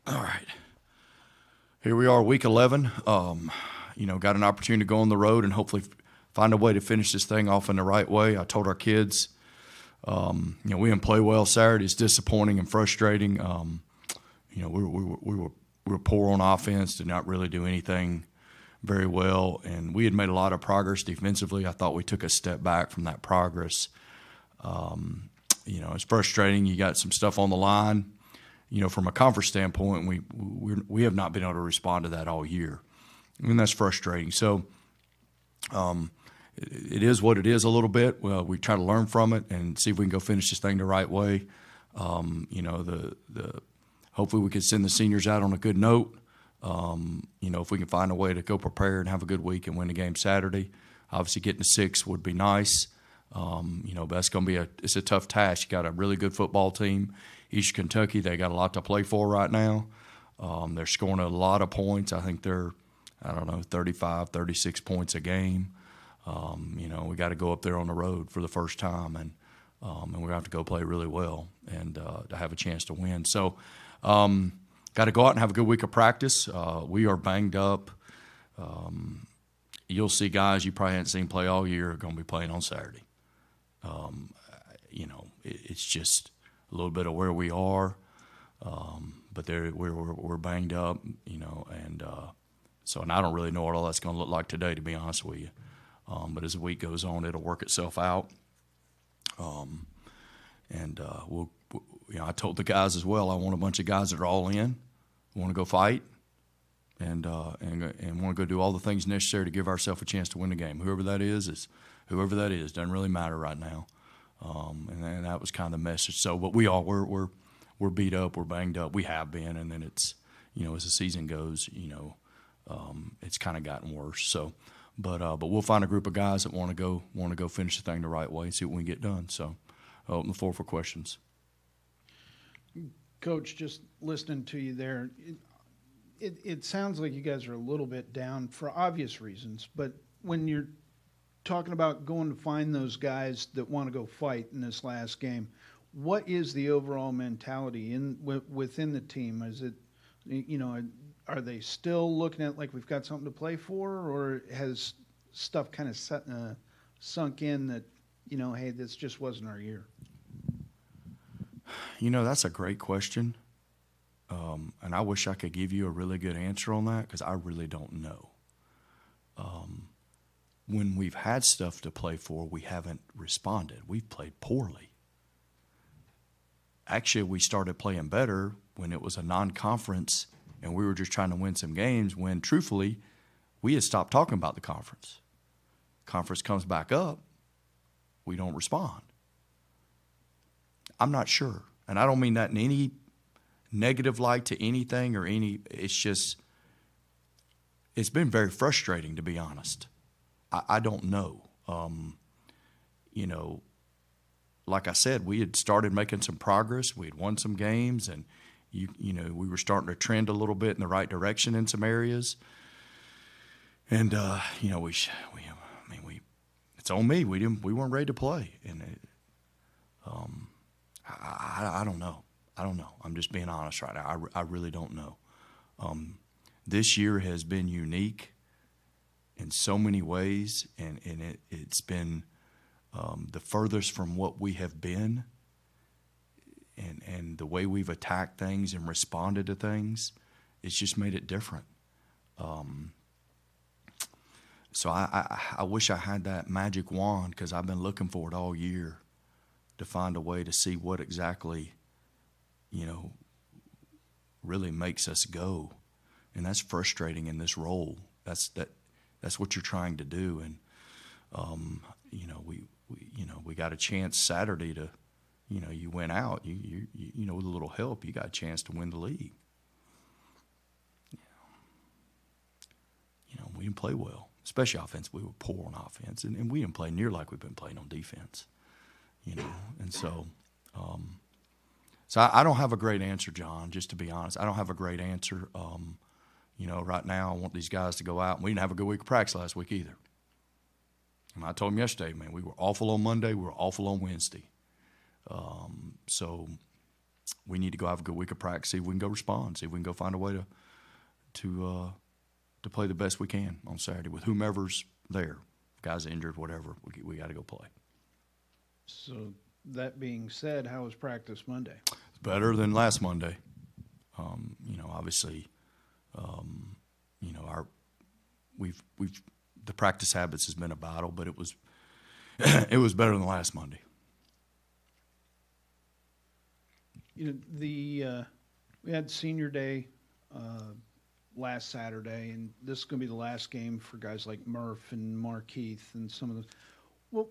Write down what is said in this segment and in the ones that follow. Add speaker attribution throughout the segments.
Speaker 1: All right. Here we are, week 11. Got an opportunity to go on the road and hopefully find a way to finish this thing off in the right way. I told our kids, we didn't play well Saturday. It's disappointing and frustrating. We were poor on offense, did not really do anything very well, and we had made a lot of progress defensively. I thought we took a step back from that progress. It's frustrating. You got some stuff on the line. From a conference standpoint, we have not been able to respond to that all year, and that's frustrating. So, it is what it is a little bit. Well, we try to learn from it and see if we can go finish this thing the right way. Hopefully we can send the seniors out on a good note. If we can find a way to go prepare and have a good week and win the game Saturday. Obviously, getting to 6 would be nice. But that's going to be it's a tough task. You got a really good football team. Eastern Kentucky, they got a lot to play for right now. They're scoring a lot of points. I think they're, 35, 36 points a game. We got to go up there on the road for the first time, and we're going to have to go play really well and to have a chance to win. So, got to go out and have a good week of practice. We are banged up. You'll see guys you probably haven't seen play all year are going to be playing on Saturday. It's just a little bit of where we are, but we're banged up, and I don't really know what all that's going to look like today, to be honest with you. But as the week goes on, it'll work itself out. I told the guys as well, I want a bunch of guys that are all in, want to go fight, and want to go do all the things necessary to give ourselves a chance to win the game. Whoever that is, doesn't really matter right now. And that was kind of the message. So, but we're beat up, we're banged up, we have been, and then it's, as the season goes, it's kind of gotten worse. So, but we'll find a group of guys that want to go finish the thing the right way and see what we can get done. So, I'll open the floor for questions.
Speaker 2: Coach, just listening to you there, it sounds like you guys are a little bit down for obvious reasons, but when you're talking about going to find those guys that want to go fight in this last game, what is the overall mentality within the team? Is it, are they still looking at like we've got something to play for, or has stuff kind of sunk in that, hey, this just wasn't our year?
Speaker 1: That's a great question, and I wish I could give you a really good answer on that because I really don't know. When we've had stuff to play for, we haven't responded. We've played poorly. Actually, we started playing better when it was a non-conference and we were just trying to win some games when, truthfully, we had stopped talking about the conference. Conference comes back up, we don't respond. I'm not sure. And I don't mean that in any negative light to anything or any – it's been very frustrating, to be honest. I don't know. Like I said, we had started making some progress. We had won some games, and we were starting to trend a little bit in the right direction in some areas. And it's on me. We weren't ready to play, and I don't know. I'm just being honest right now. I really don't know. This year has been unique in so many ways, and it's been the furthest from what we have been, and the way we've attacked things and responded to things, it's just made it different. So I wish I had that magic wand because I've been looking for it all year to find a way to see what exactly, really makes us go, and that's frustrating in this role. That's what you're trying to do, and we got a chance Saturday to, you went out, you with a little help, you got a chance to win the league. We didn't play well, especially offense. We were poor on offense, and we didn't play near like we've been playing on defense. And so I don't have a great answer, John. Just to be honest, I don't have a great answer. Right now I want these guys to go out. And we didn't have a good week of practice last week either. And I told them yesterday, man, we were awful on Monday. We were awful on Wednesday. So we need to go have a good week of practice, see if we can go respond, see if we can go find a way to play the best we can on Saturday with whomever's there. Guys injured, whatever, we got to go play.
Speaker 2: So that being said, how was practice Monday?
Speaker 1: It's better than last Monday. Obviously, we've the practice habits has been a battle, but it was it was better than last Monday.
Speaker 2: We had Senior Day last Saturday, and this is going to be the last game for guys like Murph and Markeith and some of those. Well,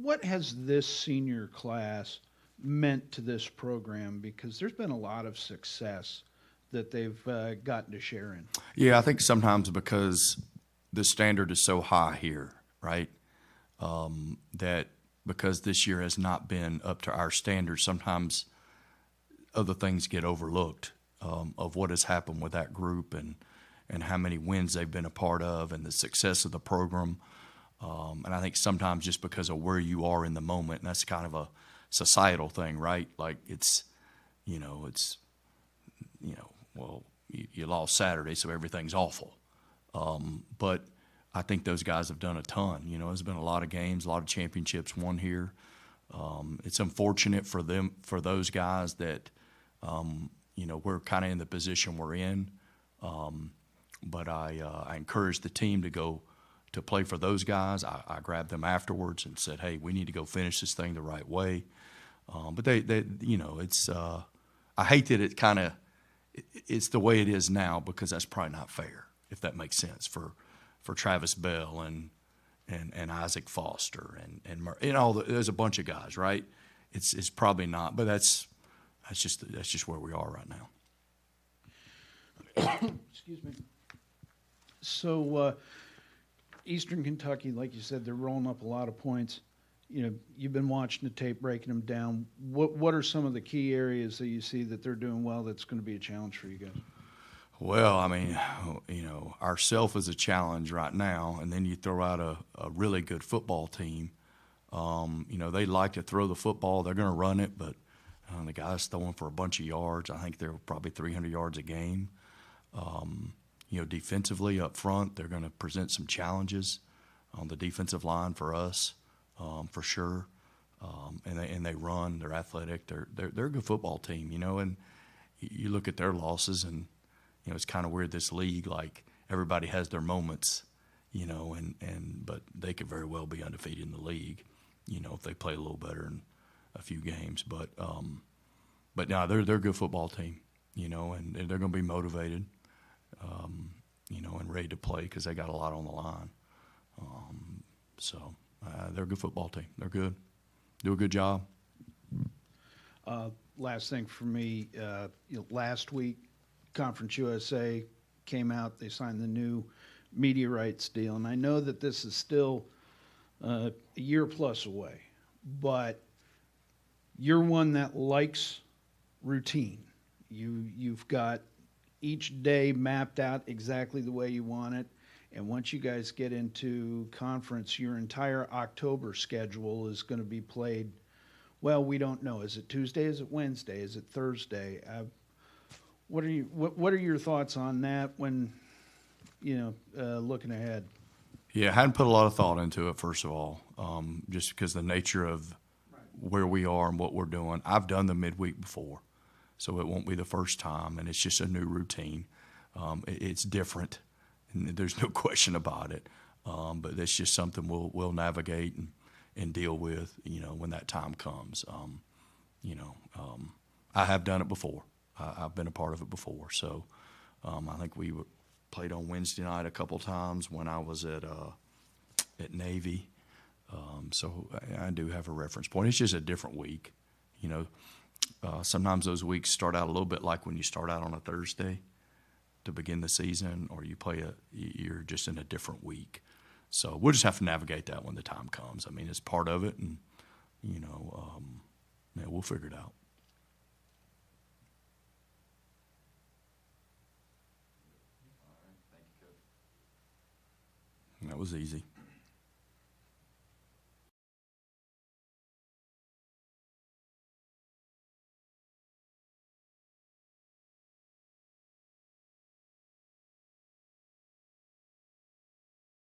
Speaker 2: what has this senior class meant to this program? Because there's been a lot of success that they've gotten to share in.
Speaker 1: Yeah, I think sometimes because the standard is so high here, right, that because this year has not been up to our standards, sometimes other things get overlooked of what has happened with that group and how many wins they've been a part of and the success of the program. And I think sometimes just because of where you are in the moment, and that's kind of a societal thing, right? Like well, you lost Saturday, so everything's awful. But I think those guys have done a ton. There's been a lot of games, a lot of championships won here. It's unfortunate for those guys that, we're kind of in the position we're in. But I encouraged the team to go to play for those guys. I grabbed them afterwards and said, hey, we need to go finish this thing the right way. But it's I hate that it's the way it is now, because that's probably not fair, if that makes sense, for Travis Bell and Isaac Foster and all there's a bunch of guys, right? It's probably not, but that's just where we are right now.
Speaker 2: Excuse me. So Eastern Kentucky, like you said, they're rolling up a lot of points. You've been watching the tape, breaking them down. What are some of the key areas that you see that they're doing well that's going to be a challenge for you guys?
Speaker 1: Well, I mean, ourself is a challenge right now, and then you throw out a really good football team. They like to throw the football. They're going to run it, but the guys throwing for a bunch of yards. I think they're probably 300 yards a game. Defensively up front, they're going to present some challenges on the defensive line for us, for sure. And they run. They're athletic. They're a good football team. And you look at their losses, and it's kind of weird, this league. Like, everybody has their moments, but they could very well be undefeated in the league, if they play a little better in a few games. But no, they're a good football team, and they're going to be motivated, and ready to play because they got a lot on the line. So they're a good football team. They're good. Do a good job.
Speaker 2: Last thing for me, last week, Conference USA came out. They signed the new media rights deal, and I know that this is still a year plus away, but you're one that likes routine. You've got each day mapped out exactly the way you want it, and once you guys get into conference, your entire October schedule is going to be played. Well, we don't know. Is it Tuesday? Is it Wednesday? Is it Thursday? What are your thoughts on that when looking ahead?
Speaker 1: Yeah, I hadn't put a lot of thought into it, first of all, just because of the nature of where we are and what we're doing. I've done the midweek before, so it won't be the first time, and it's just a new routine. It's different, and there's no question about it. But it's just something we'll navigate and deal with, when that time comes. I have done it before. I've been a part of it before. So I think we played on Wednesday night a couple times when I was at Navy. So I do have a reference point. It's just a different week. Sometimes those weeks start out a little bit like when you start out on a Thursday to begin the season, or you're just in a different week. So we'll just have to navigate that when the time comes. I mean, it's part of it, and we'll figure it out. That was easy.